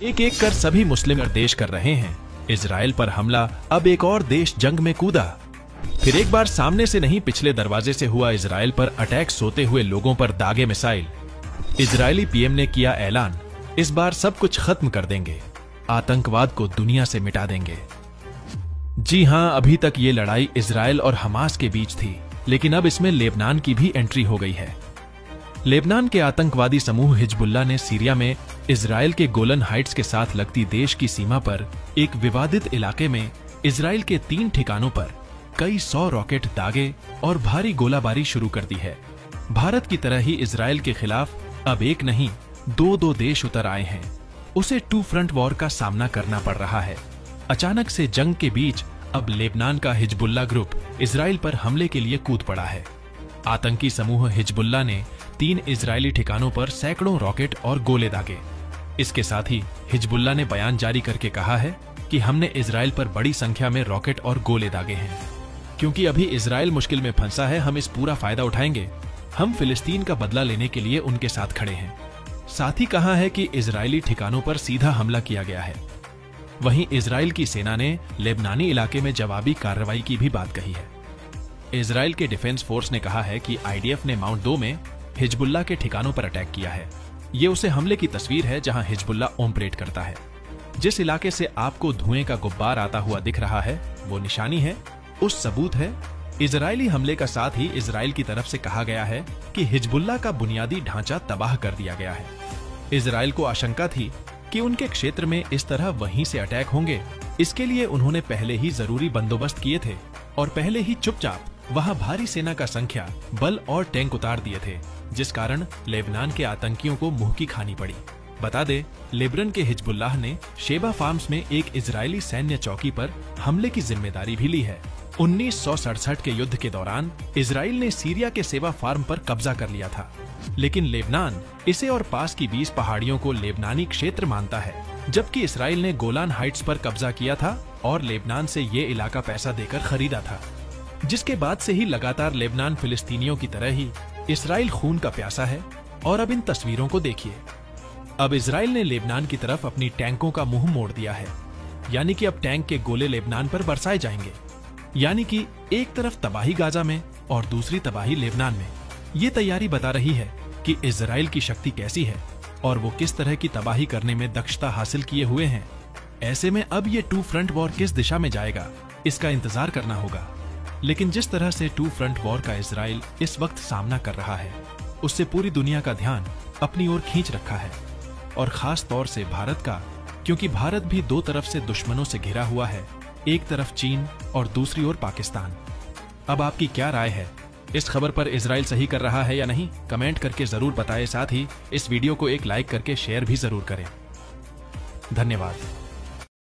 एक एक कर सभी मुस्लिम देश कर रहे हैं। इजराइल पर हमला, अब एक और देश जंग में कूदा। फिर एक बार सामने से नहीं पिछले दरवाजे से हुआ इजराइल पर अटैक, सोते हुए लोगों पर दागे मिसाइल। इजरायली पीएम ने किया ऐलान, इस बार सब कुछ खत्म कर देंगे, आतंकवाद को दुनिया से मिटा देंगे। जी हां, अभी तक ये लड़ाई इजराइल और हमास के बीच थी, लेकिन अब इसमें लेबनान की भी एंट्री हो गई है। लेबनान के आतंकवादी समूह हिजबुल्लाह ने सीरिया में इजराइल के गोलन हाइट्स के साथ लगती देश की सीमा पर एक विवादित इलाके में इजराइल के 3 ठिकानों पर कई 100 रॉकेट दागे और भारी गोलाबारी शुरू कर दी है। भारत की तरह ही इजराइल के खिलाफ अब एक नहीं 2 देश उतर आए हैं। उसे 2 फ्रंट वॉर का सामना करना पड़ रहा है। अचानक से जंग के बीच अब लेबनान का हिजबुल्लाह ग्रुप इजराइल पर हमले के लिए कूद पड़ा है। आतंकी समूह हिजबुल्लाह ने 3 इजरायली ठिकानों पर सैकड़ों रॉकेट और गोले दागे। इसके साथ ही हिजबुल्लाह ने बयान जारी करके कहा है कि हमने इजराइल पर बड़ी संख्या में रॉकेट और गोले दागे हैं। क्योंकि अभी इजराइल मुश्किल में फंसा है, हम इस पूरा फायदा उठाएंगे। हम फिलिस्तीन का बदला लेने के लिए उनके साथ खड़े हैं। साथ ही कहा है कि इजरायली ठिकानों पर सीधा हमला किया गया है। वहीं इजराइल की सेना ने लेबनानी इलाके में जवाबी कार्रवाई की भी बात कही है। इजराइल के डिफेंस फोर्स ने कहा है कि आईडीएफ ने माउंट 2 में हिजबुल्लाह के ठिकानों पर अटैक किया है। ये उसे हमले की तस्वीर है जहां हिजबुल्लाह ऑपरेट करता है। जिस इलाके से आपको धुएं का गुब्बार आता हुआ दिख रहा है, वो निशानी है, उस सबूत है। इजरायली हमले का साथ ही इजराइल की तरफ से कहा गया है कि हिजबुल्लाह का बुनियादी ढांचा तबाह कर दिया गया है। इजराइल को आशंका थी कि उनके क्षेत्र में इस तरह वहीं से अटैक होंगे। इसके लिए उन्होंने पहले ही जरूरी बंदोबस्त किए थे और पहले ही चुपचाप वहां भारी सेना का संख्या, बल और टैंक उतार दिए थे, जिस कारण लेबनान के आतंकियों को मुंह की खानी पड़ी। बता दे, लेबनान के हिजबुल्लाह ने शेबा फार्म्स में एक इजरायली सैन्य चौकी पर हमले की जिम्मेदारी भी ली है। 1967 के युद्ध के दौरान इजराइल ने सीरिया के सेवा फार्म पर कब्जा कर लिया था, लेकिन लेबनान इसे और पास की 20 पहाड़ियों को लेबनानी क्षेत्र मानता है, जबकि इसराइल ने गोलान हाइट्स पर कब्जा किया था और लेबनान से ये इलाका पैसा देकर खरीदा था। जिसके बाद से ही लगातार लेबनान फिलिस्तीनियों की तरह ही इसराइल खून का प्यासा है। और अब इन तस्वीरों को देखिए। अब इसराइल ने लेबनान की तरफ अपनी टैंकों का मुंह मोड़ दिया है, यानी कि अब टैंक के गोले लेबनान पर बरसाए जाएंगे। यानी कि एक तरफ तबाही गाजा में और दूसरी तबाही लेबनान में। ये तैयारी बता रही है कि इजराइल की शक्ति कैसी है और वो किस तरह की तबाही करने में दक्षता हासिल किए हुए हैं। ऐसे में अब ये 2 फ्रंट वॉर किस दिशा में जाएगा, इसका इंतजार करना होगा। लेकिन जिस तरह से 2 फ्रंट वॉर का इजराइल इस वक्त सामना कर रहा है, उससे पूरी दुनिया का ध्यान अपनी ओर खींच रखा है, और खास तौर से भारत का, क्योंकि भारत भी 2 तरफ से दुश्मनों से घिरा हुआ है, एक तरफ चीन और दूसरी ओर पाकिस्तान। अब आपकी क्या राय है? इस खबर पर इजराइल सही कर रहा है या नहीं? कमेंट करके जरूर बताएं। साथ ही इस वीडियो को एक लाइक करके शेयर भी जरूर करें। धन्यवाद।